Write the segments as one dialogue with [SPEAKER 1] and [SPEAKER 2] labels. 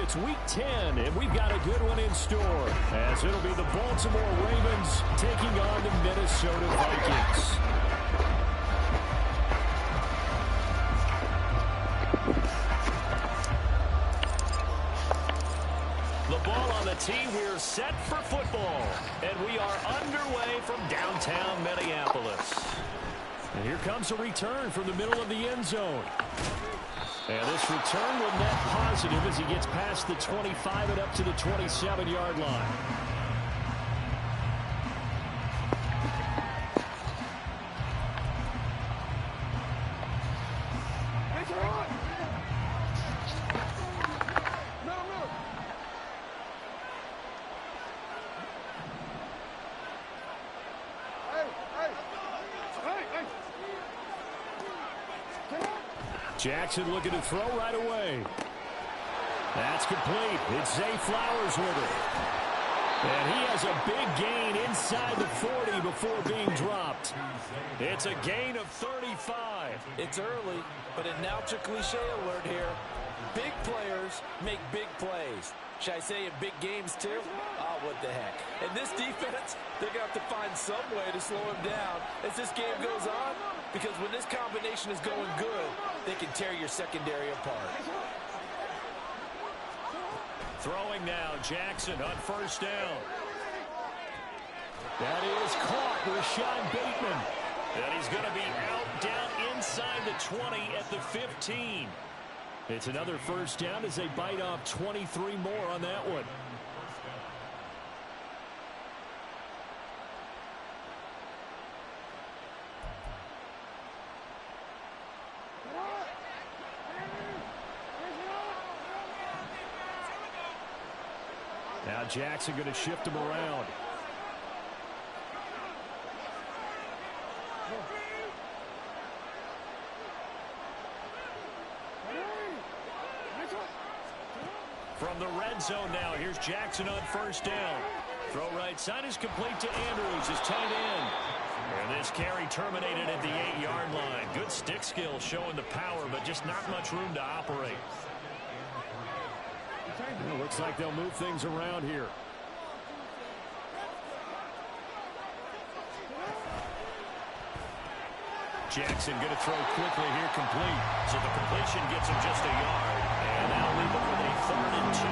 [SPEAKER 1] It's Week 10, and we've got a good one in store, as it'll be the Baltimore Ravens taking on the Minnesota Vikings. The ball on the tee. We're set for football, and we are underway from downtown Minneapolis. And here comes a return from the middle of the end zone. And this return will net positive as he gets past the 25 and up to the 27-yard line. Jackson looking to throw right away. That's complete. It's Zay Flowers with it. And he has a big gain inside the 40 before being dropped. It's a gain of 35.
[SPEAKER 2] It's early, but announcer cliche alert here. Big players make big plays. Should I say in big games too? Oh, what the heck. And this defense, they're going to have to find some way to slow him down as this game goes on, because when this combination is going good, they can tear your secondary apart.
[SPEAKER 1] Throwing now, Jackson on first down. That is caught, Rashad Bateman. And he's going to be out down inside the 20 at the 15. It's another first down as they bite off 23 more on that one. Now Jackson going to shift him around. From the red zone now, here's Jackson on first down. Throw right side is complete to Andrews, his tight end. And this carry terminated at the 8-yard line. Good stick skill showing the power, but just not much room to operate. Well, looks like they'll move things around here. Jackson going to throw quickly here, complete. So the completion gets him just a yard. And that'll leave him with a 3rd and 2.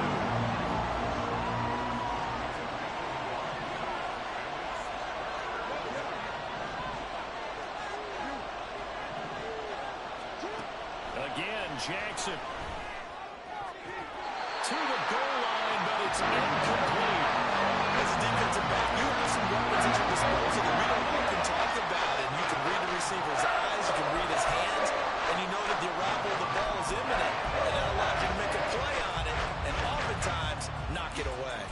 [SPEAKER 1] Again, Jackson. To the goal line, but it's incomplete.
[SPEAKER 2] As a defensive back, you have some weapons at your disposal that we don't often talk about, and you can read the receiver's eyes, you can read his hands, and you know that the arrival of the ball is imminent, and that allows you to make a play on it, and oftentimes knock it away.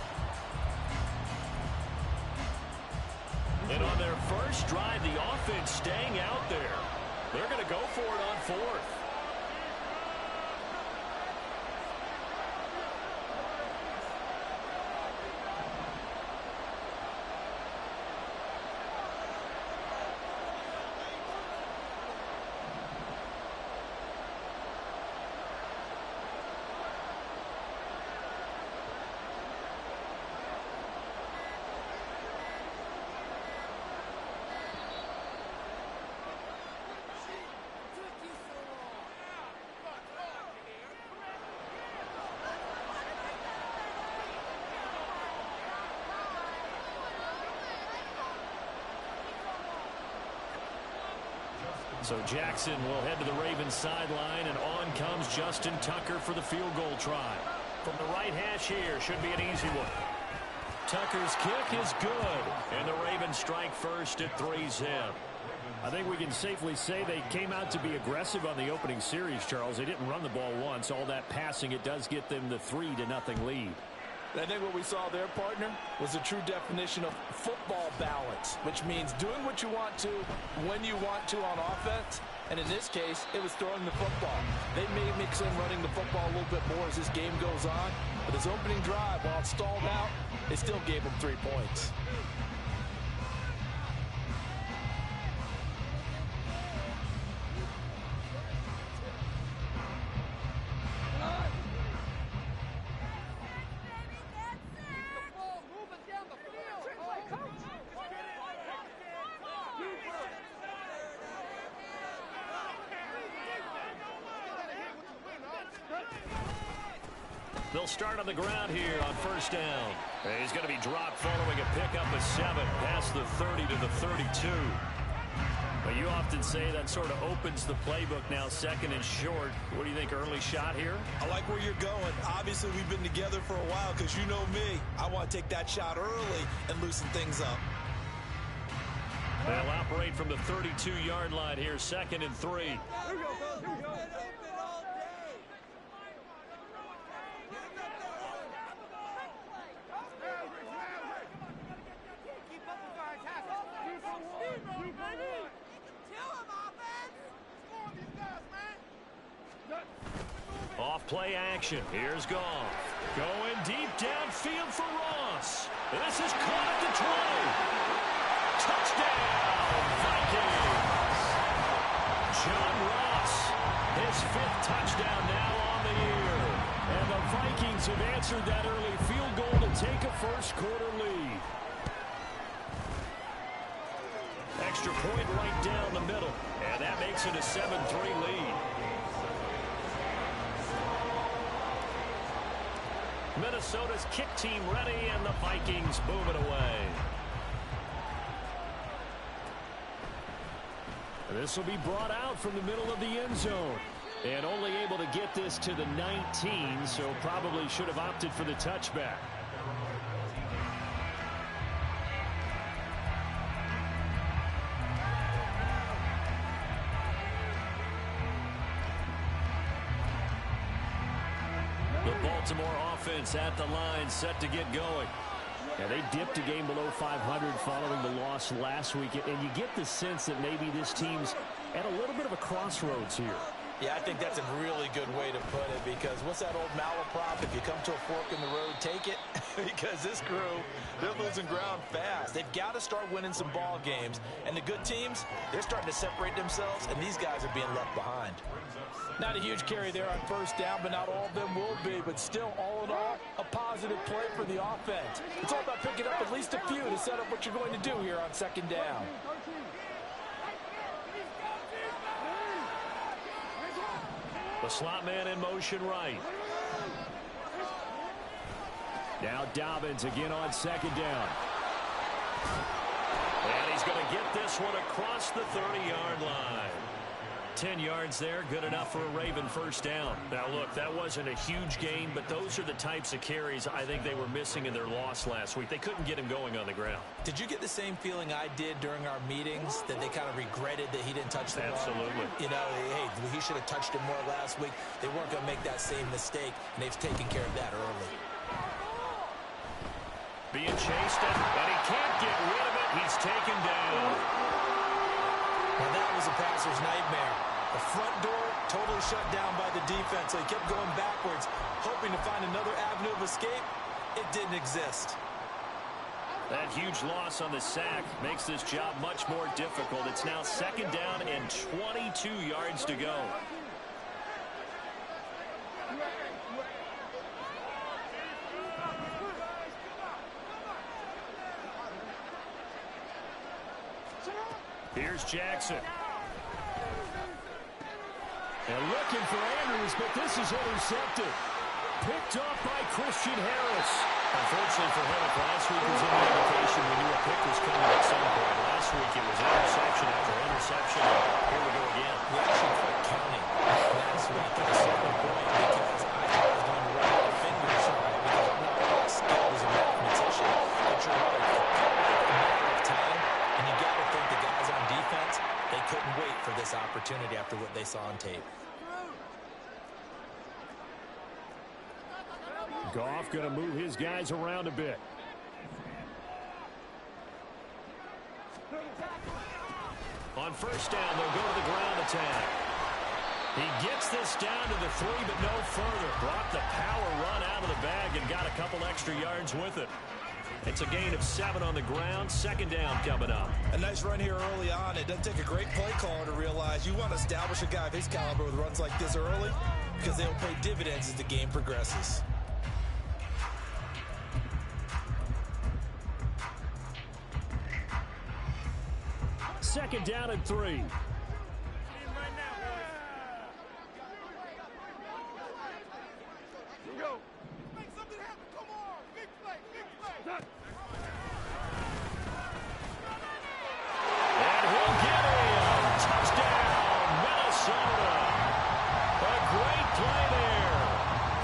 [SPEAKER 1] And on their first drive, the offense staying out there. They're going to go for it on 4th. So Jackson will head to the Ravens sideline, and on comes Justin Tucker for the field goal try. From the right hash here, should be an easy one. Tucker's kick is good, and the Ravens strike first at 3-0. I think we can safely say they came out to be aggressive on the opening series, Charles. They didn't run the ball once. All that passing, it does get them the 3-0 lead.
[SPEAKER 2] I think what we saw there, partner, was a true definition of football balance, which means doing what you want to when you want to on offense. And in this case, it was throwing the football. They may mix in running the football a little bit more as this game goes on. But this opening drive, while it stalled out, they still gave them 3 points.
[SPEAKER 1] They'll start on the ground here on first down. He's going to be dropped following a pickup of 7 past the 30 to the 32. But you often say that sort of opens the playbook now, second and short. What do you think, early shot here?
[SPEAKER 2] I like where you're going. Obviously, we've been together for a while because you know me. I want to take that shot early and loosen things up.
[SPEAKER 1] They'll operate from the 32-yard line here, second and 3.
[SPEAKER 3] Here we go, fellas. Here we go.
[SPEAKER 1] Off play action. Here's Goff. Going deep downfield for Ross. This is caught at the 20. Touchdown, Vikings. John Ross, his 5th touchdown now on the year. And the Vikings have answered that early field goal to take a first-quarter lead. Extra point right down the middle. And that makes it a 7-3 lead. Minnesota's kick team ready, and the Vikings boom it away. This will be brought out from the middle of the end zone. And only able to get this to the 19, so probably should have opted for the touchback. Baltimore offense at the line, set to get going. Yeah, they dipped a game below 500 following the loss last week, and you get the sense that maybe this team's at a little bit of a crossroads here.
[SPEAKER 2] Yeah, I think that's a really good way to put it, because what's that old malaprop? If you come to a fork in the road, take it. Because this crew, they're losing ground fast. They've got to start winning some ball games. And the good teams, they're starting to separate themselves, and these guys are being left behind. Not a huge carry there on first down, but not all of them will be. But still, all in all, a positive play for the offense. It's all about picking up at least a few to set up what you're going to do here on second down.
[SPEAKER 1] The slot man in motion right. Now Dobbins again on second down. And he's going to get this one across the 30-yard line. 10 yards there, good enough for a Raven first down. Now, look, that wasn't a huge gain, but those are the types of carries I think they were missing in their loss last week. They couldn't get him going on the ground.
[SPEAKER 2] Did you get the same feeling I did during our meetings, that they kind of regretted that he didn't touch the ball?
[SPEAKER 1] Absolutely.
[SPEAKER 2] You know, hey, he should have touched it more last week. They weren't going to make that same mistake, and they've taken care of that early.
[SPEAKER 1] Being chased, and he can't get rid of it. He's taken down.
[SPEAKER 2] Well, that was a passer's nightmare. The front door totally shut down by the defense, so he kept going backwards, hoping to find another avenue of escape. It didn't exist.
[SPEAKER 1] That huge loss on the sack makes this job much more difficult. It's now second down and 22 yards to go. Here's Jackson. And looking for Andrews, but this is intercepted. Picked off by Christian Harris. Unfortunately for him, last week was an indication we knew a pick was coming at some point. Last week it was interception after interception. Here we go again.
[SPEAKER 2] We actually quit counting last week at a certain point because I thought I was going to run out of fingers because I'm not that skilled as a mathematician. But you're right. A matter of time, and you got to think the guys on defense, they couldn't wait for this opportunity after what they saw on tape.
[SPEAKER 1] Goff going to move his guys around a bit. On first down, they'll go to the ground attack. He gets this down to the 3, but no further. Brought the power run out of the bag and got a couple extra yards with it. It's a gain of 7 on the ground. Second down coming up.
[SPEAKER 2] A nice run here early on. It doesn't take a great play caller to realize you want to establish a guy of his caliber with runs like this early because they'll pay dividends as the game progresses.
[SPEAKER 1] Second down and 3. And he'll get him. Touchdown, Minnesota. A great play there.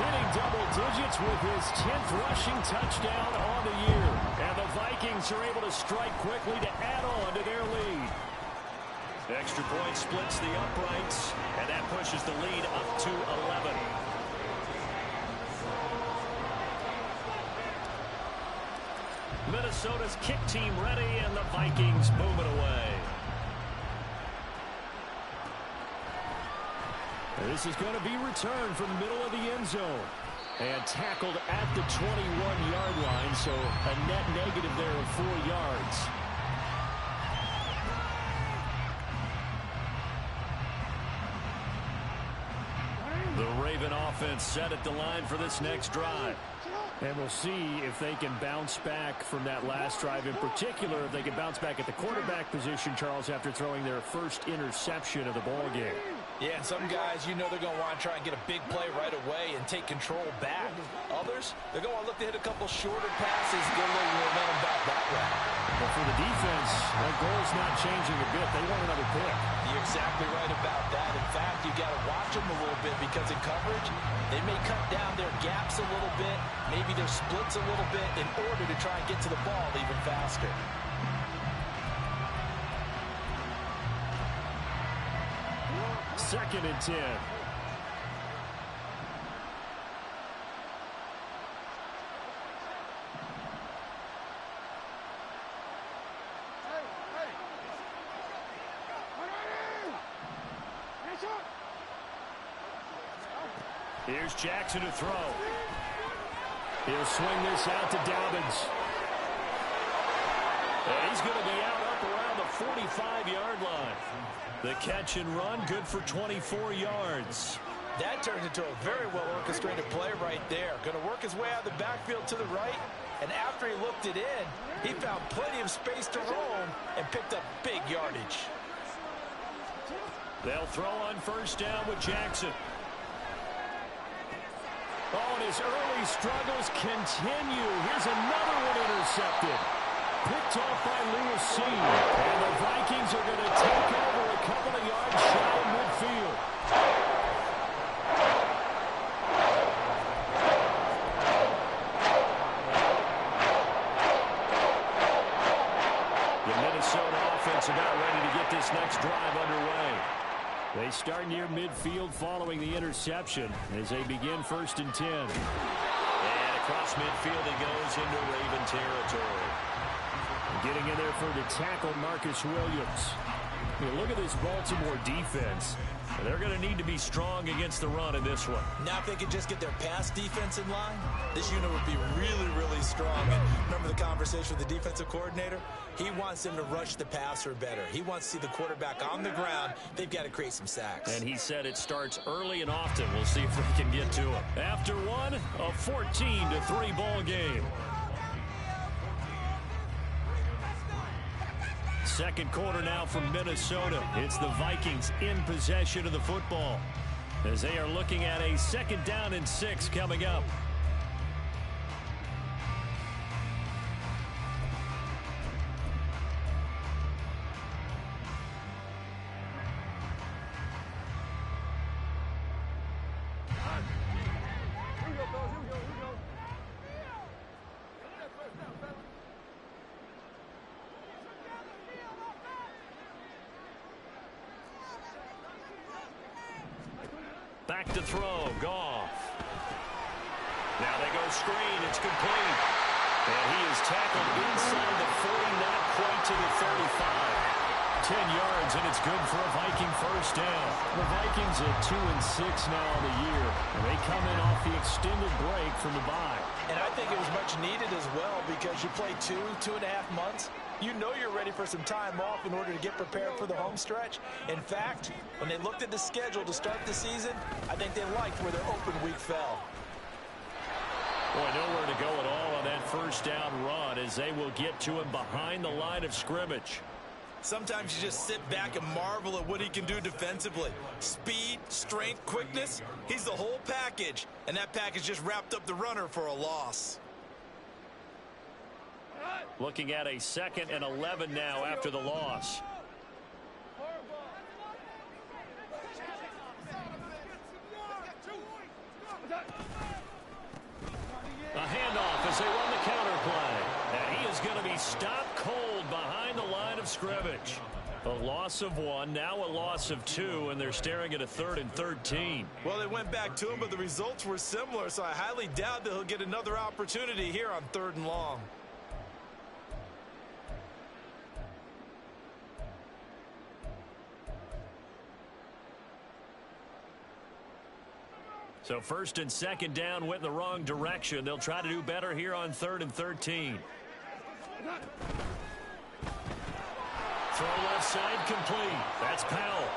[SPEAKER 1] Hitting double digits with his 10th rushing touchdown on the year. And the Vikings are able to strike quickly to add on to their lead. Extra point splits the uprights, and that pushes the lead up to 11. Minnesota's kick team ready, and the Vikings move it away. This is going to be returned from the middle of the end zone. And tackled at the 21-yard line, so a net negative there of 4 yards. The Raven offense set at the line for this next drive. And we'll see if they can bounce back from that last drive. In particular, if they can bounce back at the quarterback position, Charles, after throwing their first interception of the ball game.
[SPEAKER 2] Yeah, and some guys, you know they're going to want to try and get a big play right away and take control back. Others, they're going to look to hit a couple shorter passes, get a little momentum back that way.
[SPEAKER 1] But for the defense, that goal's not changing a bit. They want another pick.
[SPEAKER 2] You're exactly right about that. In fact, you got to watch them a little bit because in coverage, they may cut down their gaps a little bit, maybe their splits a little bit in order to try and get to the ball even faster.
[SPEAKER 1] Second and 10. Here's Jackson to throw. He'll swing this out to Dobbins. And he's going to be out up around the 45-yard line. The catch and run, good for 24 yards.
[SPEAKER 2] That turned into a very well-orchestrated play right there. Going to work his way out of the backfield to the right, and after he looked it in, he found plenty of space to roam and picked up big yardage.
[SPEAKER 1] They'll throw on first down with Jackson. Oh, and his early struggles continue. Here's another one intercepted. Picked off by Lewis C. And the Vikings are going to take over a couple of yards shy of midfield. The Minnesota offense about ready to get this next drive underway. They start near midfield following the interception as they begin first and 10. And across midfield it goes into Raven territory. Getting in there for the tackle, Marcus Williams. I mean, look at this Baltimore defense. They're going to need to be strong against the run in this one.
[SPEAKER 2] Now if they could just get their pass defense in line, this unit would be really, really strong. And remember the conversation with the defensive coordinator? He wants them to rush the passer better. He wants to see the quarterback on the ground. They've got to create some sacks.
[SPEAKER 1] And he said it starts early and often. We'll see if we can get to him. After one, a 14-3 ball game. Second quarter now from Minnesota. It's the Vikings in possession of the football as they are looking at a 2nd down and 6 coming up. Back to throw, Goff. Now they go screen, it's complete. And he is tackled inside the 40, not quite to the 35. 10 yards, and it's good for a Viking first down. The Vikings at 2-6 now on the year, and they come in off the extended break from the bye.
[SPEAKER 2] And I think it was much needed as well because you play 2.5 months. You know you're ready for some time off in order to get prepared for the home stretch. In fact, when they looked at the schedule to start the season, I think they liked where their open week fell.
[SPEAKER 1] Boy, nowhere to go at all on that first down run as they will get to him behind the line of scrimmage.
[SPEAKER 2] Sometimes you just sit back and marvel at what he can do defensively. Speed, strength, quickness, he's the whole package. And that package just wrapped up the runner for a loss.
[SPEAKER 1] Looking at a 2nd and 11 now after the loss. A handoff as they run the counter play. And he is going to be stopped cold behind the line of scrimmage. A loss of 1, now a loss of 2, and they're staring at a 3rd and 13.
[SPEAKER 2] Well, they went back to him, but the results were similar, so I highly doubt that he'll get another opportunity here on 3rd and long.
[SPEAKER 1] So 1st and 2nd down went in the wrong direction. They'll try to do better here on 3rd and 13. Throw left side complete. That's Powell.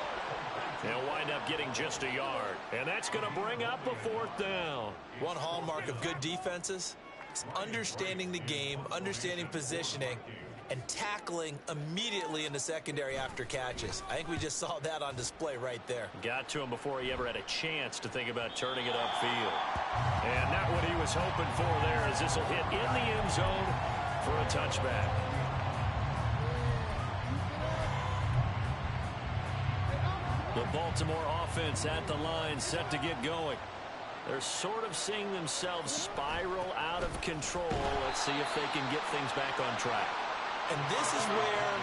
[SPEAKER 1] They'll wind up getting just a yard. And that's going to bring up a 4th down.
[SPEAKER 2] One hallmark of good defenses is understanding the game, understanding positioning, and tackling immediately in the secondary after catches. I think we just saw that on display right there.
[SPEAKER 1] Got to him before he ever had a chance to think about turning it upfield. And not what he was hoping for there, as this will hit in the end zone for a touchback. The Baltimore offense at the line, set to get going. They're sort of seeing themselves spiral out of control. Let's see if they can get things back on track.
[SPEAKER 2] And this is where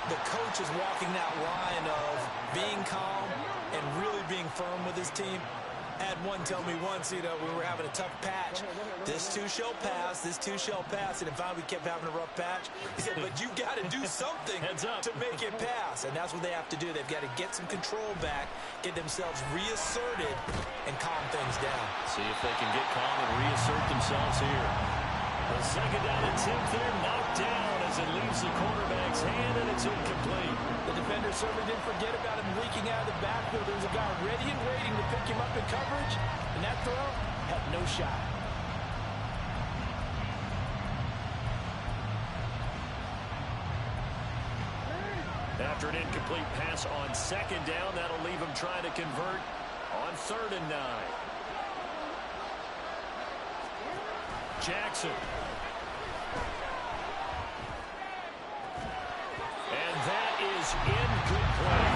[SPEAKER 2] the coach is walking that line of being calm and really being firm with his team. I had one tell me once, we were having a tough patch. This too shall pass, this too shall pass. And finally we kept having a rough patch. He said, but you got to do something to make it pass. And that's what they have to do. They've got to get some control back, get themselves reasserted, and calm things down.
[SPEAKER 1] See if they can get calm and reassert themselves here. The 2nd down and 10th there, knocked down as it leaves the quarterback's hand, and it's incomplete.
[SPEAKER 2] The defender certainly didn't forget about him leaking out of the backfield. There was a guy ready and waiting to pick him up in coverage, and that throw had no shot.
[SPEAKER 1] After an incomplete pass on 2nd down, that'll leave him trying to convert on 3rd and 9. Jackson. And that is incomplete.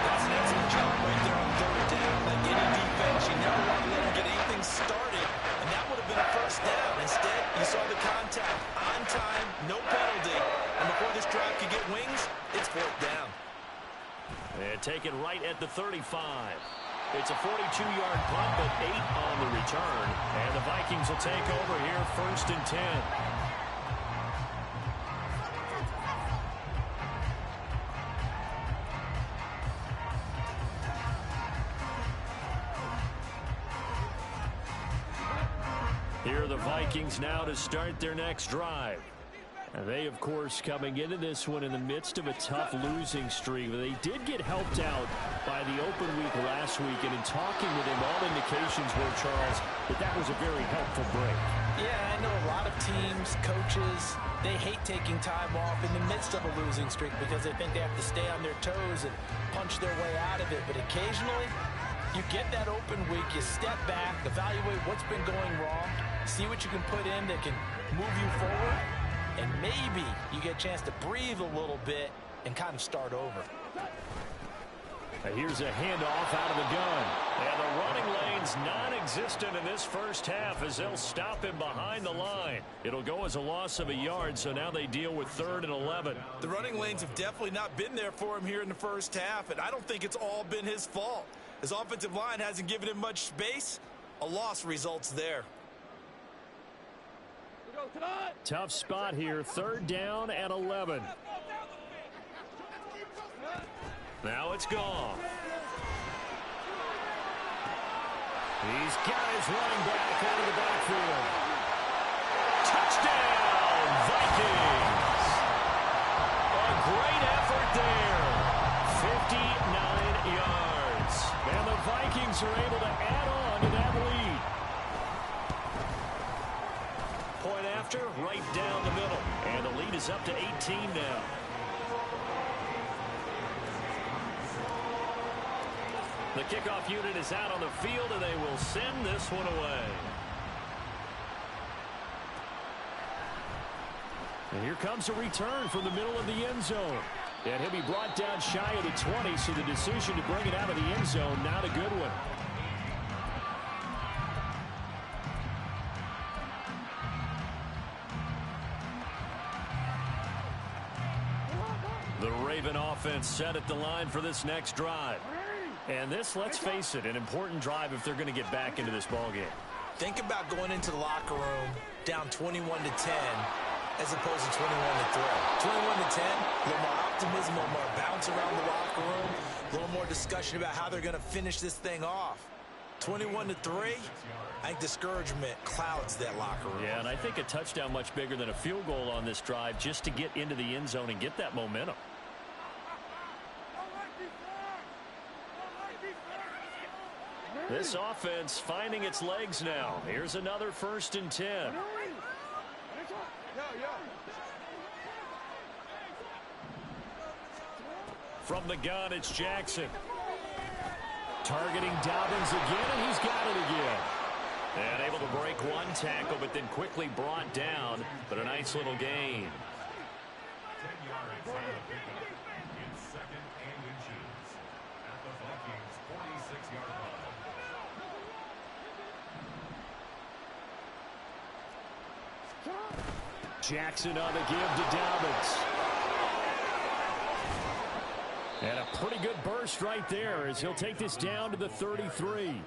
[SPEAKER 2] That's an excellent job right there on 3rd down. Like any defense, you never want to let them get anything started, and that would have been a 1st down. Instead, you saw the contact on time, no penalty, and before this drive could get wings, it's 4th down.
[SPEAKER 1] And taken right at the 35. It's a 42-yard punt, but 8 on the return. And the Vikings will take over here, 1st and 10. Here are the Vikings now to start their next drive. And they, of course, coming into this one in the midst of a tough losing streak. They did get helped out by the open week last week, and in talking with him, all indications were, Charles, that was a very helpful break.
[SPEAKER 2] Yeah, I know a lot of teams, coaches, they hate taking time off in the midst of a losing streak because they think they have to stay on their toes and punch their way out of it. But occasionally, you get that open week, you step back, evaluate what's been going wrong, see what you can put in that can move you forward, and maybe you get a chance to breathe a little bit and kind of start over.
[SPEAKER 1] Here's a handoff out of the gun. And the running lane's non-existent in this first half as they'll stop him behind the line. It'll go as a loss of a yard, so now they deal with 3rd and 11.
[SPEAKER 2] The running lanes have definitely not been there for him here in the first half, and I don't think it's all been his fault. His offensive line hasn't given him much space. A loss results there.
[SPEAKER 1] Tough spot here, 3rd down and 11. Now it's gone. He's got his running back out of the backfield. Touchdown, Vikings! A great effort there. 59 yards. And the Vikings are able to add on to that lead. Point after, right down the middle. And the lead is up to 18 now. The kickoff unit is out on the field, and they will send this one away. And here comes a return from the middle of the end zone. And he'll be brought down shy of the 20, so the decision to bring it out of the end zone, not a good one. The Raven offense set at the line for this next drive. And this, let's face it, an important drive if they're going to get back into this ballgame.
[SPEAKER 2] Think about going into the locker room down 21-10 as opposed to 21-3. 21-10, a little more optimism, a little more bounce around the locker room, a little more discussion about how they're going to finish this thing off. 21-3, I think discouragement clouds that locker room.
[SPEAKER 1] Yeah, and I think a touchdown much bigger than a field goal on this drive just to get into the end zone and get that momentum. This offense finding its legs now. Here's another 1st and 10. From the gun, it's Jackson. Targeting Dobbins again, and he's got it again. And able to break one tackle, but then quickly brought down. But a nice little gain.
[SPEAKER 3] 10 yards on the pickup. It's 2nd and inches at the Vikings' 46-yard line.
[SPEAKER 1] Jackson on the give to Dobbins. And a pretty good burst right there as he'll take this down to the 33.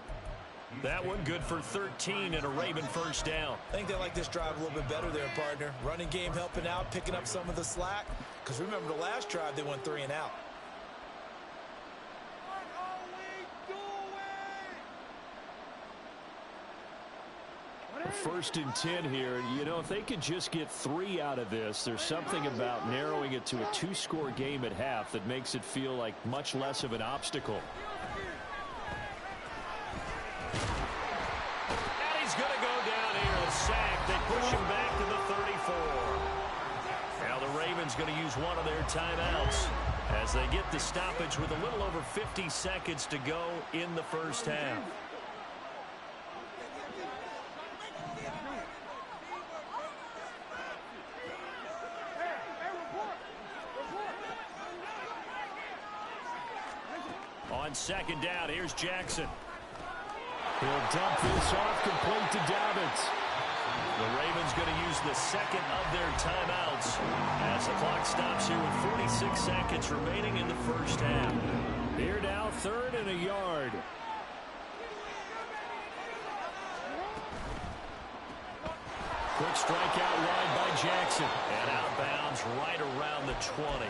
[SPEAKER 1] That one good for 13 and a Raven 1st down.
[SPEAKER 2] I think they like this drive a little bit better there, partner. Running game helping out, picking up some of the slack. Because remember the last drive, they went 3 and out.
[SPEAKER 1] First and 10 here. You know, if they could just get 3 out of this, there's something about narrowing it to a 2-score game at half that makes it feel like much less of an obstacle. And he's going to go down here, a sack. They push him back to the 34. Now the Ravens going to use one of their timeouts as they get the stoppage with a little over 50 seconds to go in the 1st half. On 2nd down, here's Jackson. He'll dump this off complete to Dobbins. The Ravens going to use the 2nd of their timeouts as the clock stops here with 46 seconds remaining in the 1st half. Here now, 3rd and a yard. Quick strike out wide by Jackson. And outbounds right around the 20.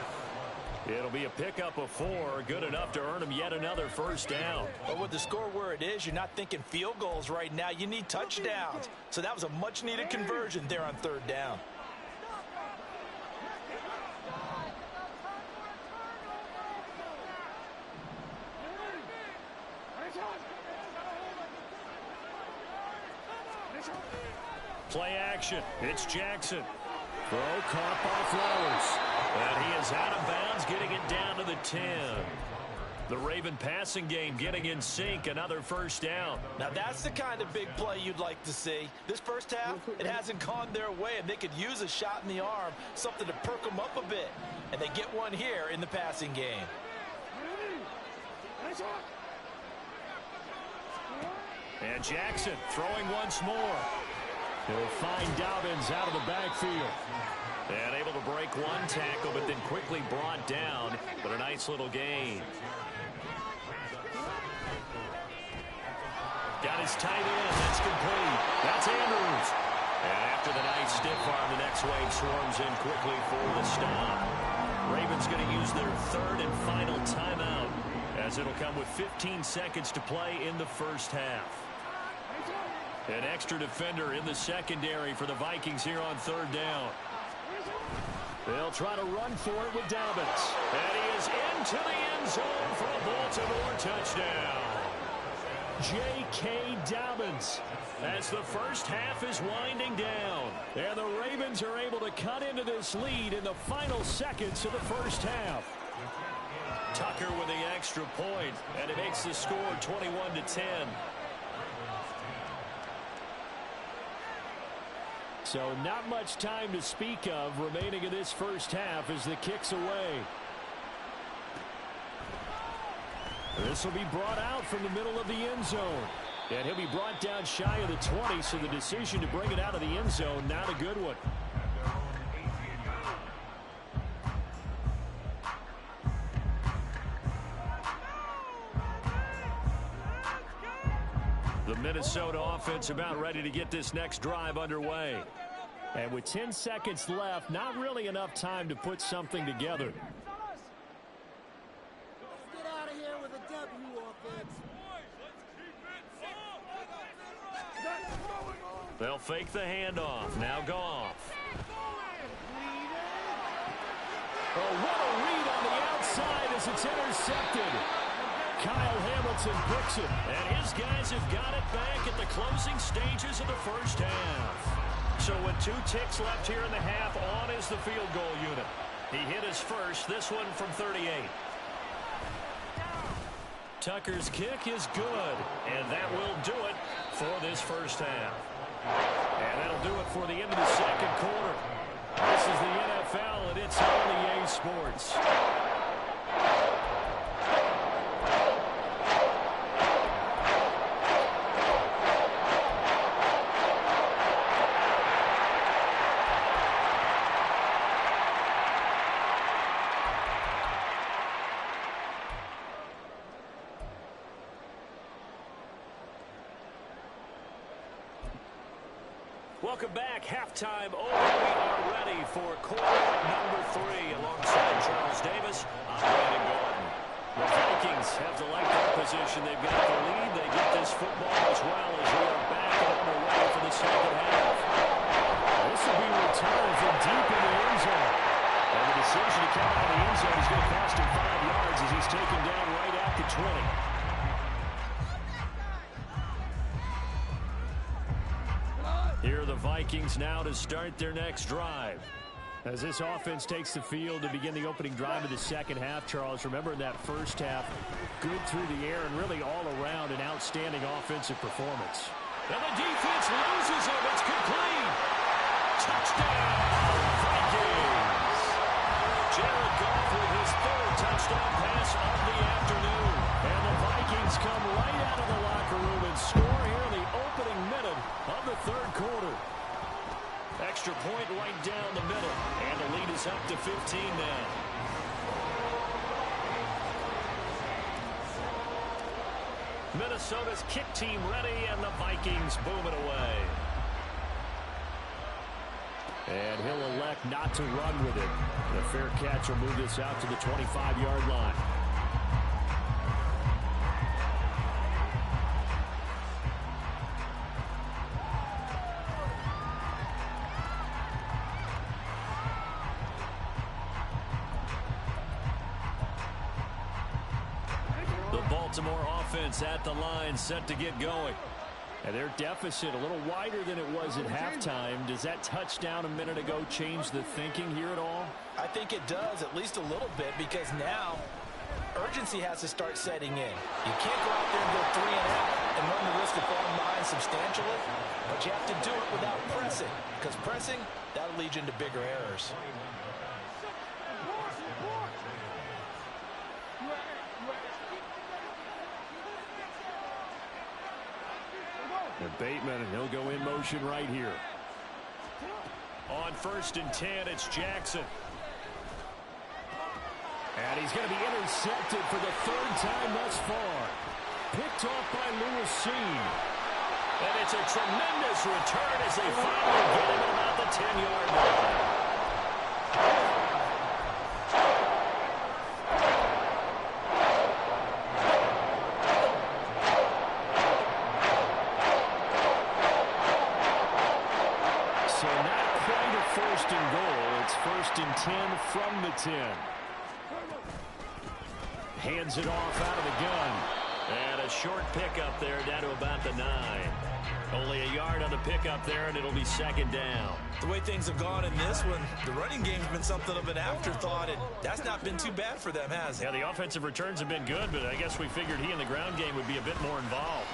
[SPEAKER 1] It'll be a pickup of 4, good enough to earn him yet another 1st down.
[SPEAKER 2] But with the score where it is, you're not thinking field goals right now. You need touchdowns. So that was a much-needed conversion there on 3rd down.
[SPEAKER 1] Play action. It's Jackson. Throw caught by Flowers. And he is out of bounds, getting it down to the 10. The Raven passing game getting in sync, another 1st down.
[SPEAKER 2] Now that's the kind of big play you'd like to see. This 1st half, it hasn't gone their way, and they could use a shot in the arm, something to perk them up a bit. And they get one here in the passing game.
[SPEAKER 1] And Jackson throwing once more. He'll find Dobbins out of the backfield. And able to break one tackle, but then quickly brought down. But a nice little gain. Got his tight end. That's complete. That's Andrews. And after the nice stiff arm, the next wave swarms in quickly for the stop. Ravens going to use their 3rd and final timeout, as it'll come with 15 seconds to play in the 1st half. An extra defender in the secondary for the Vikings here on 3rd down. They'll try to run for it with Dobbins. And he is into the end zone for a Baltimore touchdown. J.K. Dobbins as the 1st half is winding down. And the Ravens are able to cut into this lead in the final seconds of the 1st half. Tucker with the extra point, and it makes the score 21-10. So not much time to speak of remaining in this first half as the kick's away. This will be brought out from the middle of the end zone. And he'll be brought down shy of the 20, so the decision to bring it out of the end zone, not a good one. The Minnesota offense about ready to get this next drive underway. And with 10 seconds left, not really enough time to put something together.
[SPEAKER 4] Let's get out of here with a W, offense.
[SPEAKER 1] They'll fake the handoff. Now Goff. Oh, what a read on the outside as it's intercepted. Kyle Hamilton picks it, and his guys have got it back at the closing stages of the first half. So with 2 ticks left here in the half, on is the field goal unit. He hit his first, this one from 38. Tucker's kick is good, and that will do it for this first half. And that'll do it for the end of the second quarter. This is the NFL, and it's on EA Sports. Welcome back. Halftime over. We are ready for quarter number 3 alongside Charles Davis. I'm Brandon Gordon. The Vikings have the length of position. They've got the lead. They get this football as well as we are back and underway for the second half. This will be returned from deep in the end zone. And the decision to come out of the end zone is going to cost him 5 yards as he's taken down right at the 20. Here are the Vikings now to start their next drive. As this offense takes the field to begin the opening drive of the second half, Charles, remember in that first half, good through the air and really all around an outstanding offensive performance. And the defense loses him. It's complete. Touchdown, Vikings. Jared Goff with his 3rd touchdown pass of the afternoon. And the Vikings come right out of the locker room and score here in the opening minute of the 3rd quarter. Extra point right down the middle. And the lead is up to 15 now. Minnesota's kick team ready, and the Vikings boom it away. And he'll elect not to run with it. The fair catch will move this out to the 25-yard line. Baltimore offense at the line, set to get going. And their deficit a little wider than it was at halftime. Does that touchdown a minute ago change the thinking here at all?
[SPEAKER 2] I think it does, at least a little bit, because now urgency has to start setting in. You can't go out there and go 3 and out and run the risk of falling behind substantially, but you have to do it without pressing, because pressing, that'll lead you into bigger errors.
[SPEAKER 1] And Bateman, and he'll go in motion right here. On 1st and 10, it's Jackson. And he's going to be intercepted for the 3rd time thus far. Picked off by Lewis Seen. And it's a tremendous return as they finally get him at about the 10-yard line. First and 10 from the 10. Hands it off out of the gun. And a short pickup there down to about the 9. Only a yard on the pickup there, and it'll be second down.
[SPEAKER 2] The way things have gone in this one, the running game's been something of an afterthought, and that's not been too bad for them, has it?
[SPEAKER 1] Yeah, the offensive returns have been good, but I guess we figured he in the ground game would be a bit more involved.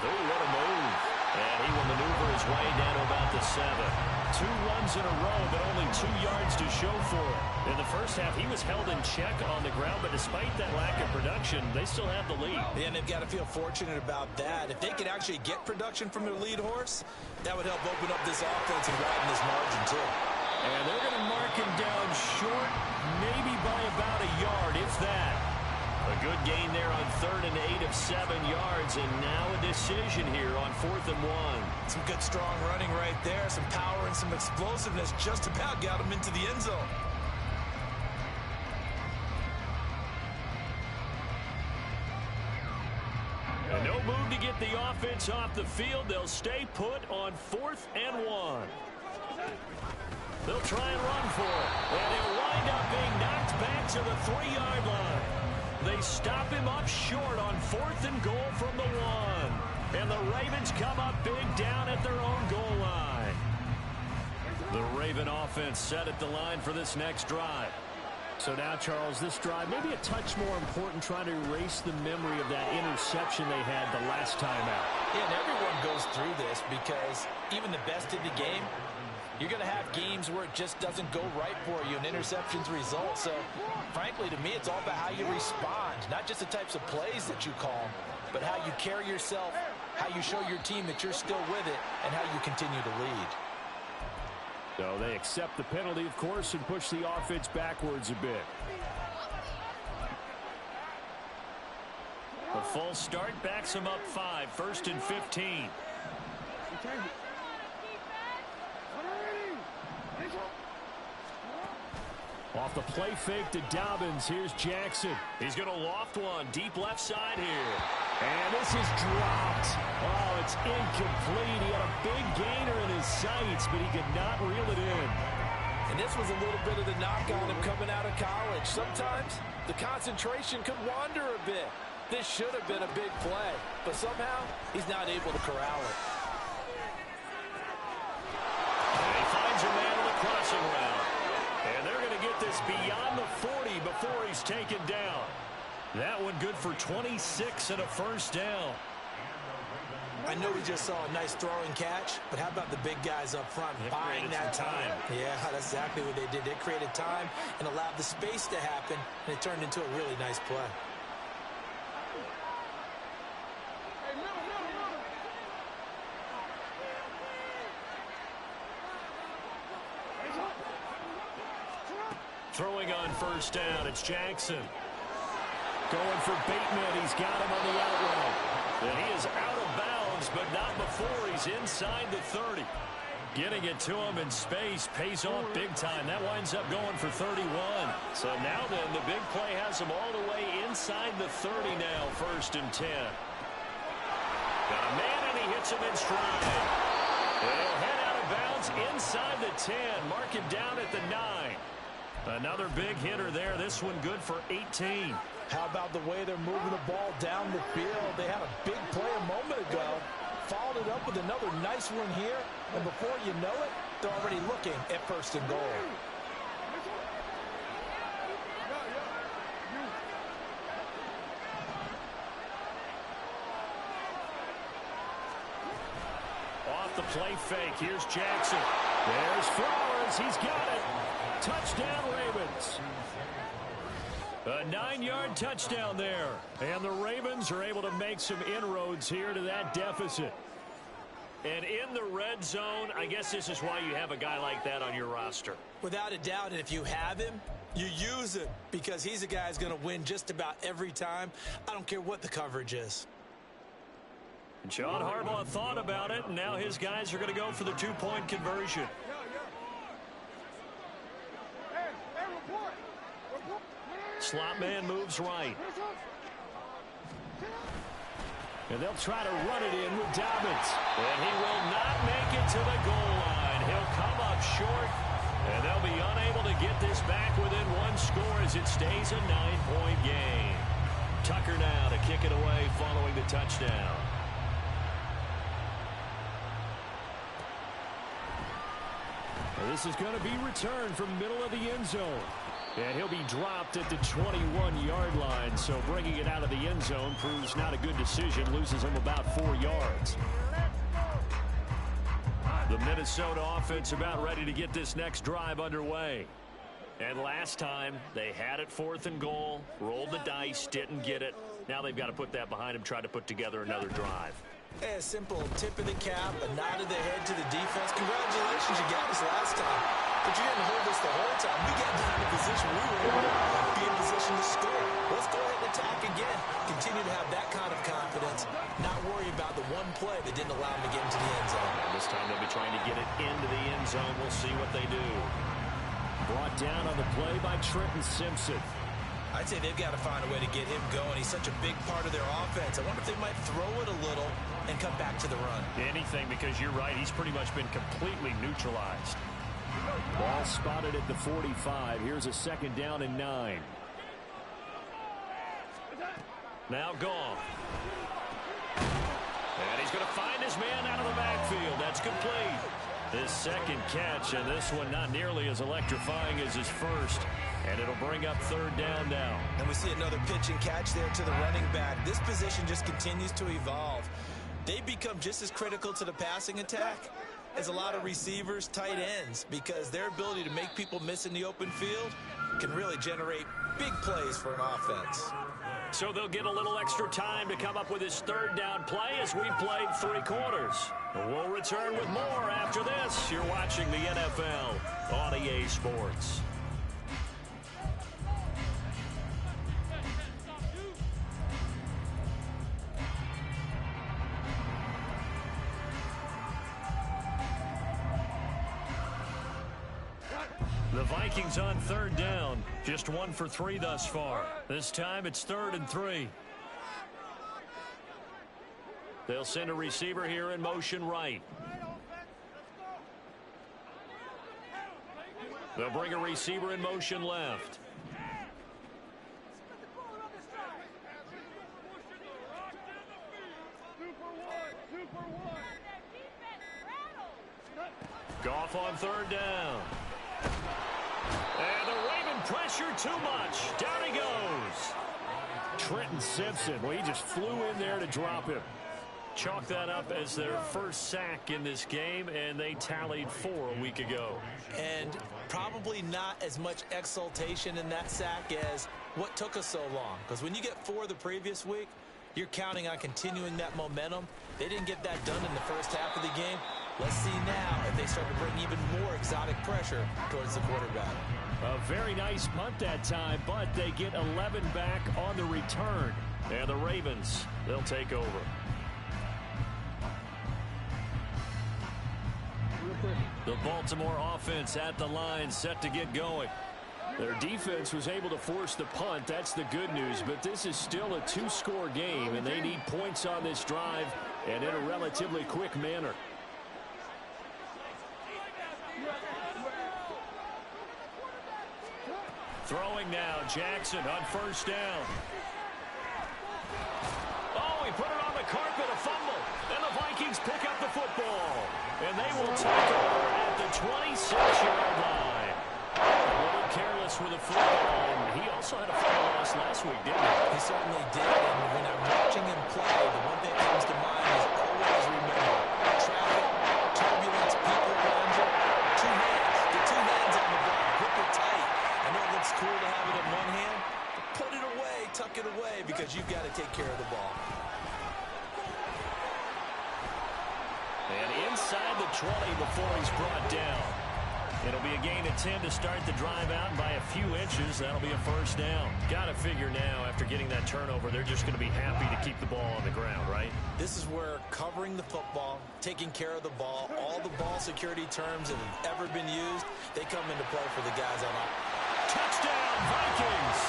[SPEAKER 1] Oh, what a move. And he will maneuver his way down to about the 7. 2 runs in a row, but only 2 yards to show for it. In the first half, he was held in check on the ground, but despite that lack of production, they still have the lead.
[SPEAKER 2] Yeah, and they've got to feel fortunate about that. If they could actually get production from their lead horse, that would help open up this offense and widen this margin, too.
[SPEAKER 1] And they're going to mark him down short, maybe by about a yard, if that. A good gain there on 3rd and 8 of 7 yards, and now a decision here on 4th and 1.
[SPEAKER 2] Some good, strong running right there. Some power and some explosiveness just about got him into the end zone.
[SPEAKER 1] And no move to get the offense off the field. They'll stay put on 4th and 1. They'll try and run for it, and they'll wind up being knocked back to the 3-yard line. They stop him up short on 4th and goal from the 1. And the Ravens come up big down at their own goal line. The Raven offense set at the line for this next drive. So now, Charles, this drive maybe a touch more important, trying to erase the memory of that interception they had the last time out.
[SPEAKER 2] Yeah, and everyone goes through this because even the best in the game, you're going to have games where it just doesn't go right for you and interceptions result. So, frankly, to me, it's all about how you respond, not just the types of plays that you call, but how you carry yourself, how you show your team that you're still with it, and how you continue to lead.
[SPEAKER 1] So they accept the penalty, of course, and push the offense backwards a bit. A false start backs him up 5, 1st and 15. Off the play fake to Dobbins. Here's Jackson. He's going to loft one deep left side here. And this is dropped. Oh, it's incomplete. He had a big gainer in his sights, but he could not reel it in.
[SPEAKER 2] And this was a little bit of the knock on him coming out of college. Sometimes the concentration could wander a bit. This should have been a big play, but somehow he's not able to corral it.
[SPEAKER 1] And he finds a man on the crossing route. And they're going to get this beyond the 40 before he's taken down. That one good for 26 and a first down.
[SPEAKER 2] I know we just saw a nice throwing catch, but how about the big guys up front buying that time? Yeah, that's exactly what they did. They created time and allowed the space to happen, and it turned into a really nice play.
[SPEAKER 1] Throwing on first down, it's Jackson. Going for Bateman, he's got him on the out route. And he is out of bounds, but not before he's inside the 30. Getting it to him in space pays off big time. That winds up going for 31. So now then, the big play has him all the way inside the 30 now, 1st and 10. Got a man, and he hits him in stride. And he'll head out of bounds inside the 10. Mark him down at the 9. Another big hitter there. This one good for 18.
[SPEAKER 2] How about the way they're moving the ball down the field? They had a big play a moment ago. Followed it up with another nice one here. And before you know it, they're already looking at 1st and goal.
[SPEAKER 1] Off the play fake. Here's Jackson. There's Flowers. He's got it. Touchdown, Ravens. A 9-yard touchdown there. And the Ravens are able to make some inroads here to that deficit. And in the red zone, I guess this is why you have a guy like that on your roster.
[SPEAKER 2] Without a doubt, and if you have him, you use him because he's a guy who's going to win just about every time. I don't care what the coverage is.
[SPEAKER 1] And John Harbaugh thought about it, and now his guys are going to go for the 2-point conversion. Slot man moves right. And they'll try to run it in with Dobbins. And he will not make it to the goal line. He'll come up short. And they'll be unable to get this back within one score as it stays a 9-point game. Tucker now to kick it away following the touchdown. This is going to be returned from middle of the end zone. And he'll be dropped at the 21-yard line. So bringing it out of the end zone proves not a good decision. Loses him about 4 yards. The Minnesota offense about ready to get this next drive underway. And last time, they had it 4th and goal, rolled the dice, didn't get it. Now they've got to put that behind them, try to put together another drive.
[SPEAKER 2] A simple tip of the cap, a nod of the head to the defense. Congratulations, you got us last time. But you didn't hold us the whole time. We got down in position. We were able to be in position to score. Let's go ahead and attack again. Continue to have that kind of confidence. Not worry about the one play that didn't allow them to get into the end zone.
[SPEAKER 1] And this time they'll be trying to get it into the end zone. We'll see what they do. Brought down on the play by Trenton Simpson.
[SPEAKER 2] I'd say they've got to find a way to get him going. He's such a big part of their offense. I wonder if they might throw it a little and come back to the run.
[SPEAKER 1] Anything, because you're right. He's pretty much been completely neutralized. Ball spotted at the 45. Here's a 2nd down and 9. Now Goff. And he's going to find his man out of the backfield. That's complete. His 2nd catch, and this one not nearly as electrifying as his first. And it'll bring up 3rd down now.
[SPEAKER 2] And we see another pitch and catch there to the running back. This position just continues to evolve. They become just as critical to the passing attack as a lot of receivers, tight ends, because their ability to make people miss in the open field can really generate big plays for an offense.
[SPEAKER 1] So they'll get a little extra time to come up with his 3rd down play as we played 3 quarters. We'll return with more after this. You're watching the NFL on EA Sports. The Vikings on 3rd down. Just 1 for 3 thus far. This time it's 3rd and 3. They'll send a receiver here in motion right. They'll bring a receiver in motion left. Goff on 3rd down. And the Raven pressure too much. Down he goes. Trenton Simpson, well, he just flew in there to drop him. Chalk that up as their first sack in this game, and they tallied 4 a week ago.
[SPEAKER 2] And probably not as much exultation in that sack as what took us so long. Because when you get 4 the previous week, you're counting on continuing that momentum. They didn't get that done in the first half of the game. Let's see now if they start to bring even more exotic pressure towards the quarterback.
[SPEAKER 1] A very nice punt that time, but they get 11 back on the return. And the Ravens, they'll take over. The Baltimore offense at the line, set to get going. Their defense was able to force the punt. That's the good news, but this is still a 2-score game, and they need points on this drive and in a relatively quick manner. Throwing now, Jackson on 1st down. Oh, he put it on the carpet, a fumble, and the Vikings pick up the football. And they will take over at the 26-yard line. A little careless with the football, and he also had a fumble loss last week, didn't he?
[SPEAKER 2] He certainly did, and when I'm watching him play, the one thing that comes to mind is always remember, traffic, turbulence, people around you, 2 hands, the 2 hands on the ball, grip it tight. I know it looks cool to have it in one hand, but put it away, tuck it away, because you've got to take care of the ball.
[SPEAKER 1] And inside the 20 before he's brought down. It'll be a gain of 10 to start the drive out, and by a few inches, that'll be a 1st down. Got to figure now, after getting that turnover, they're just going to be happy to keep the ball on the ground, right?
[SPEAKER 2] This is where covering the football, taking care of the ball, all the ball security terms that have ever been used, they come into play for the guys on that.
[SPEAKER 1] Touchdown, Vikings!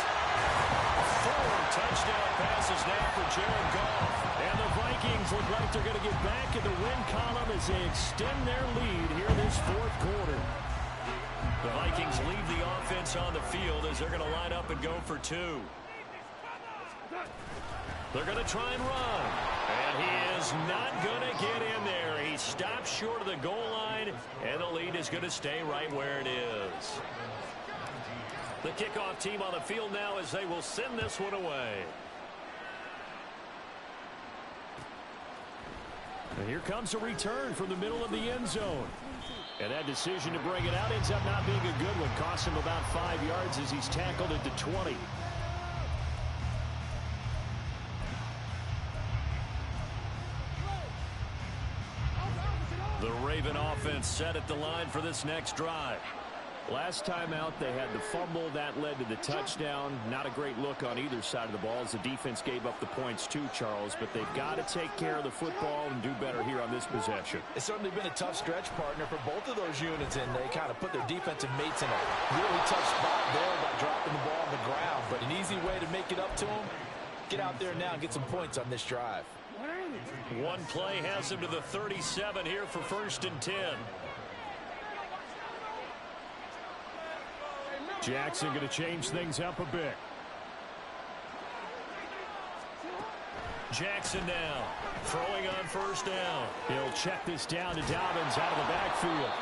[SPEAKER 1] 4 touchdown passes now for Jared Goff. And the Vikings look like they're going to get back in the win column as they extend their lead here this 4th quarter. The Vikings leave the offense on the field as they're going to line up and go for 2. They're going to try and run. And he is not going to get in there. He stops short of the goal line, and the lead is going to stay right where it is. The kickoff team on the field now as they will send this one away. And here comes a return from the middle of the end zone. And that decision to bring it out ends up not being a good one. Costs him about 5 yards as he's tackled at the 20. The Raven offense set at the line for this next drive. Last time out, they had the fumble. That led to the touchdown. Not a great look on either side of the ball as the defense gave up the points too, Charles. But they've got to take care of the football and do better here on this possession.
[SPEAKER 2] It's certainly been a tough stretch, partner, for both of those units, and they kind of put their defensive mates in a really tough spot there by dropping the ball on the ground. But an easy way to make it up to them, get out there now and get some points on this drive.
[SPEAKER 1] One play has him to the 37 here for 1st and 10. Jackson going to change things up a bit. Jackson now throwing on 1st down. He'll check this down to Dobbins out of the backfield.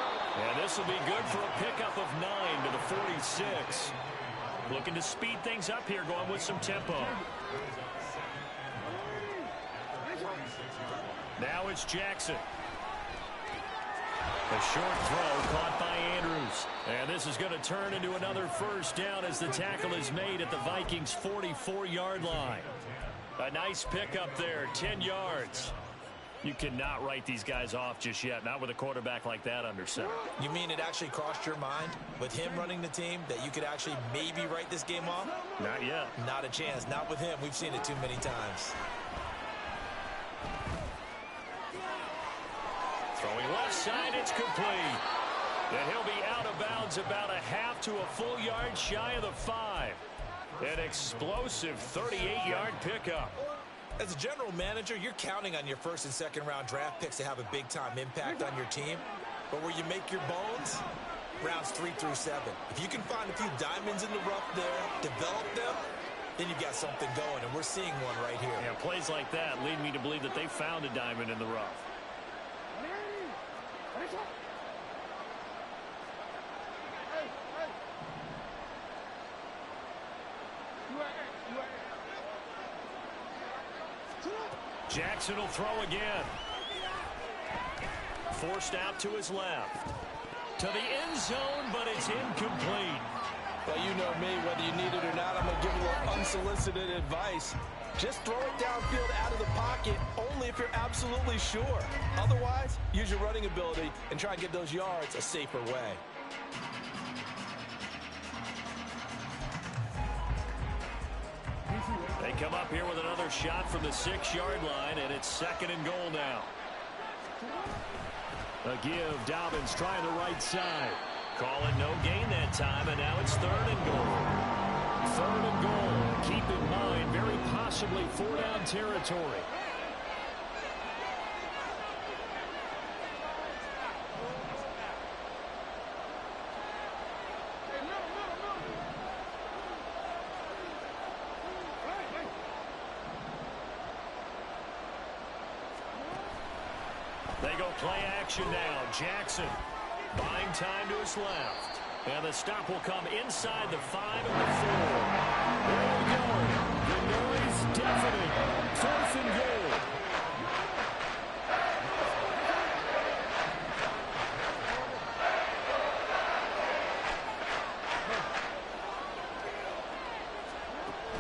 [SPEAKER 1] And this will be good for a pickup of 9 to the 46. Looking to speed things up here, going with some tempo. Now it's Jackson. A short throw caught by Andrews. And this is going to turn into another 1st down as the tackle is made at the Vikings' 44-yard line. A nice pickup there, 10 yards. You cannot write these guys off just yet, not with a quarterback like that under center.
[SPEAKER 2] You mean it actually crossed your mind with him running the team that you could actually maybe write this game off?
[SPEAKER 1] Not yet.
[SPEAKER 2] Not a chance. Not with him. We've seen it too many times.
[SPEAKER 1] Throwing left side, it's complete. And he'll be out of bounds about a half to a full yard shy of the 5. An explosive 38-yard pickup.
[SPEAKER 2] As a general manager, you're counting on your 1st and 2nd round draft picks to have a big-time impact on your team. But where you make your bones, rounds 3 through 7. If you can find a few diamonds in the rough there, develop them, then you've got something going, and we're seeing one right here.
[SPEAKER 1] Yeah, plays like that lead me to believe that they found a diamond in the rough. Jackson will throw again. Forced out to his left. To the end zone, but it's incomplete.
[SPEAKER 2] Well, you know me, whether you need it or not, I'm going to give you a little unsolicited advice. Just throw it downfield out of the pocket, only if you're absolutely sure. Otherwise, use your running ability and try and get those yards a safer way.
[SPEAKER 1] They come up here with another shot from the 6-yard line, and it's 2nd and goal now. A give, Dobbins trying the right side. Calling no gain that time, and now it's 3rd and goal. 3rd and goal. Keep in mind, very possibly 4-down territory. They go play action now. Jackson buying time to his left. And the stop will come inside the 5 and the 4. There we go. The noise deafening. 4th and goal.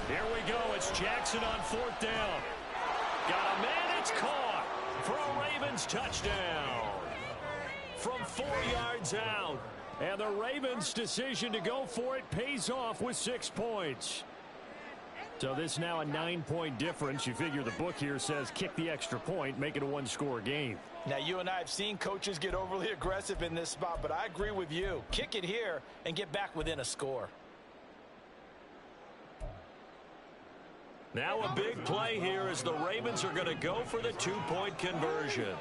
[SPEAKER 1] Here we go. It's Jackson on 4th down. Got a man. It's caught for a Ravens touchdown. From 4 yards out. And the Ravens' decision to go for it pays off with 6 points. So this now a 9-point difference. You figure the book here says kick the extra point, make it a 1-score game.
[SPEAKER 2] Now, you and I have seen coaches get overly aggressive in this spot, but I agree with you. Kick it here and get back within a score.
[SPEAKER 1] Now a big play here as the Ravens are going to go for the 2-point conversion.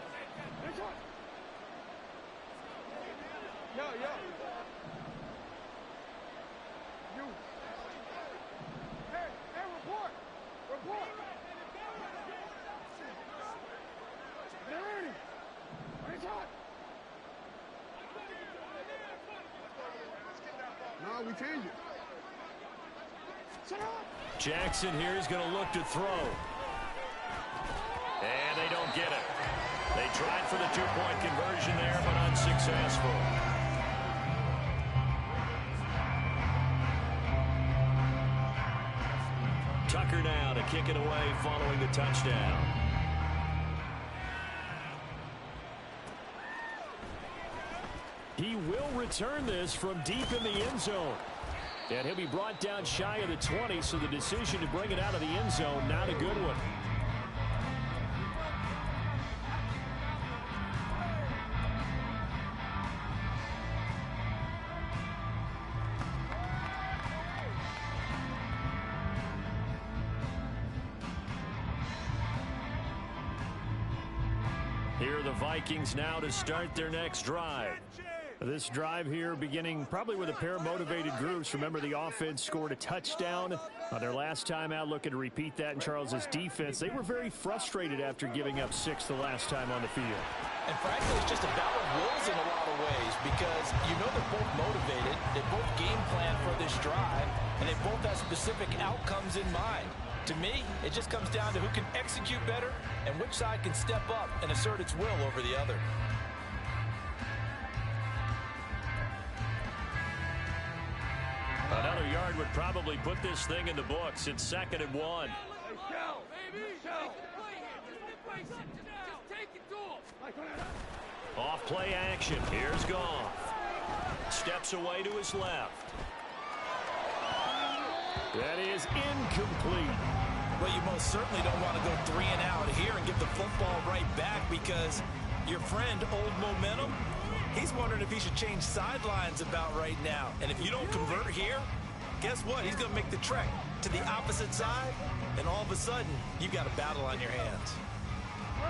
[SPEAKER 5] No, we change it.
[SPEAKER 1] Jackson here is going to look to throw. And they don't get it. They tried for the two-point conversion there, but unsuccessful. Tucker now to kick it away following the touchdown. He will return this from deep in the end zone. And he'll be brought down shy of the 20, so the decision to bring it out of the end zone, not a good one. Here are the Vikings now to start their next drive. This drive here beginning probably with a pair of motivated groups. Remember, the offense scored a touchdown their last time out, looking to repeat that in Charles's defense. They were very frustrated after giving up 6 the last time on the field.
[SPEAKER 2] And frankly, it's just a battle of wills in a lot of ways because you know they're both motivated, they both game plan for this drive, and they both have specific outcomes in mind. To me, it just comes down to who can execute better and which side can step up and assert its will over the other.
[SPEAKER 1] Another yard would probably put this thing in the books. It's 2nd and 1. Off play action. Here's Goff. Steps away to his left. That is incomplete.
[SPEAKER 2] Well, you most certainly don't want to go 3 and out here and give the football right back because your friend, Old Momentum, he's wondering if he should change sidelines about right now. And if you don't convert here, guess what? He's going to make the trek to the opposite side, and all of a sudden, you've got a battle on your hands.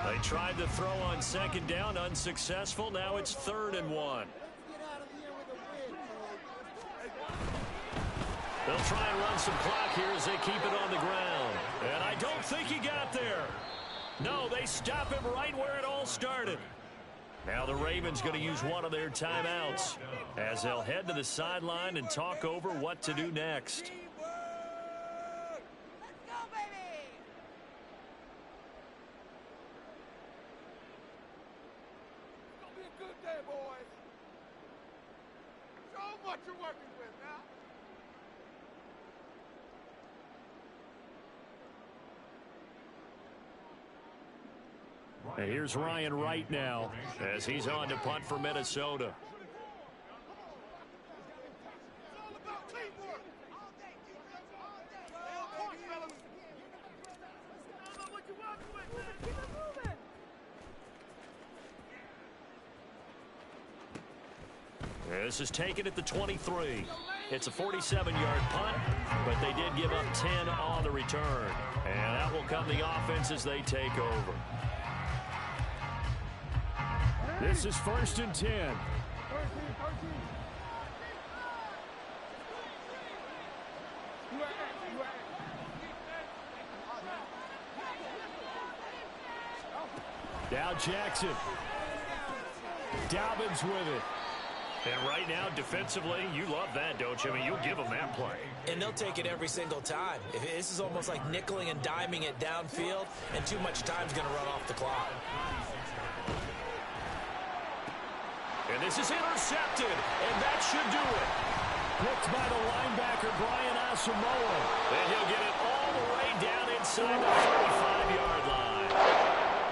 [SPEAKER 1] They tried to throw on 2nd down, unsuccessful. Now it's 3rd and 1. They'll try and run some clock here as they keep it on the ground. And I don't think he got there. No, they stop him right where it all started. Now the Ravens going to use one of their timeouts as they'll head to the sideline and talk over what to do next.
[SPEAKER 4] Let's go, baby! It's gonna be a good day, boys. Show 'em what you're working with now.
[SPEAKER 1] And here's Ryan Wright now as he's on to punt for Minnesota. This is taken at the 23. It's a 47-yard punt, but they did give up 10 on the return. And that will come the offense as they take over. This is 1st and 10. Now Jackson. Dobbins with it. And right now, defensively, you love that, don't you? I mean, you'll give them that play.
[SPEAKER 2] And they'll take it every single time. This is almost like nickeling and diming it downfield, and too much time's going to run off the clock.
[SPEAKER 1] And this is intercepted, and that should do it. Picked by the linebacker, Brian Asamoah. And he'll get it all the way down inside the 35-yard line.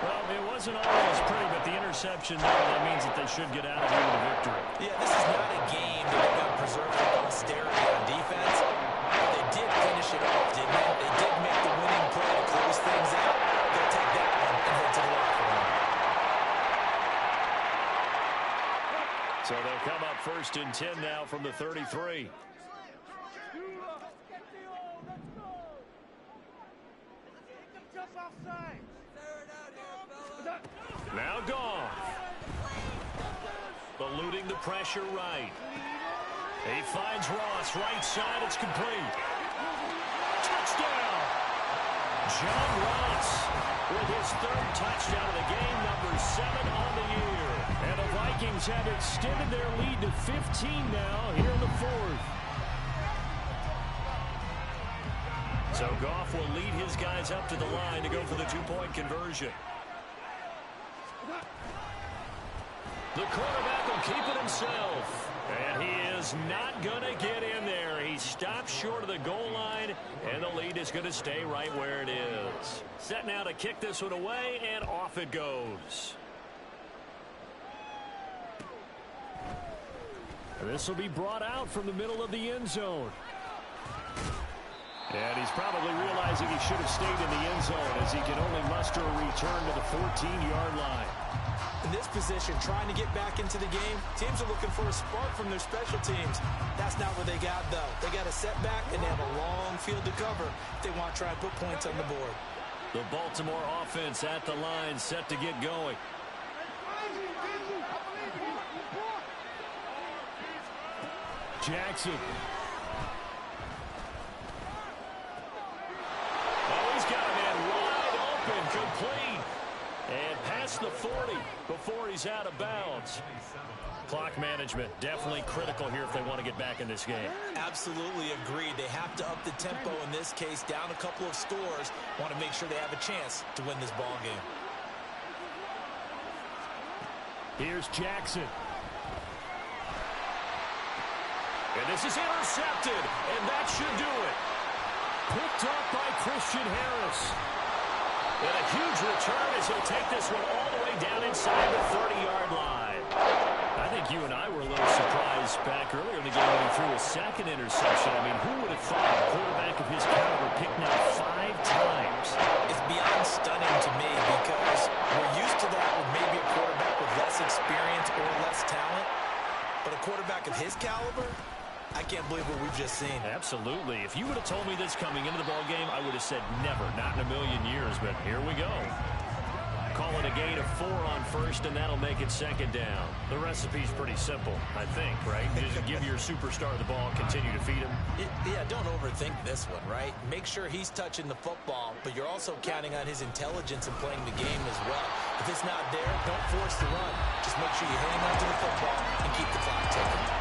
[SPEAKER 1] Well, it wasn't always pretty, but the interception there, that means that they should get out of here with a victory.
[SPEAKER 2] Yeah, this is not a game that they're going to preserve for posterity on defense. But they did finish it off, didn't they? They did make the winning play to close things out. They'll take that one and head to the locker room.
[SPEAKER 1] So they'll come up 1st and 10 now from the 33. Now Goff. Eluding the pressure right. He finds Ross right side. It's complete. Touchdown. John Ross with his third touchdown of the game, number 7 on the year. And the Vikings have extended their lead to 15 now here in the fourth. So Goff will lead his guys up to the line to go for the two-point conversion. The quarterback will keep it himself. And he is not going to get in there. He stops short of the goal line, and the lead is going to stay right where it is. Set now to kick this one away, and off it goes. This will be brought out from the middle of the end zone. And he's probably realizing he should have stayed in the end zone as he can only muster a return to the 14-yard line.
[SPEAKER 2] In this position, trying to get back into the game, teams are looking for a spark from their special teams. That's not what they got, though. They got a setback, and they have a long field to cover if they want to try and put points on the board.
[SPEAKER 1] The Baltimore offense at the line, set to get going. Jackson. Oh, he's got a man wide open, complete. And past the 40 before he's out of bounds. Clock management definitely critical here if they want to get back in this game.
[SPEAKER 2] Absolutely agreed. They have to up the tempo in this case, down a couple of scores. Want to make sure they have a chance to win this ball game.
[SPEAKER 1] Here's Jackson. And this is intercepted, and that should do it. Picked up by Christian Harris. And a huge return as he'll take this one all the way down inside the 30-yard line. I think you and I were a little surprised back earlier in the game when he threw a second interception. I mean, who would have thought a quarterback of his caliber picked now 5 times?
[SPEAKER 2] It's beyond stunning to me because we're used to that with maybe a quarterback with less experience or less talent. But a quarterback of his caliber, I can't believe what we've just seen.
[SPEAKER 1] Absolutely. If you would have told me this coming into the ball game, I would have said never, not in a million years, but here we go. Call it a gain of 4 on first, and that'll make it second down. The recipe's pretty simple, I think, right? Just give your superstar the ball, continue to feed him.
[SPEAKER 2] Yeah, don't overthink this one, right? Make sure he's touching the football, but you're also counting on his intelligence in playing the game as well. If it's not there, don't force the run. Just make sure you hang on to the football and keep the clock ticking.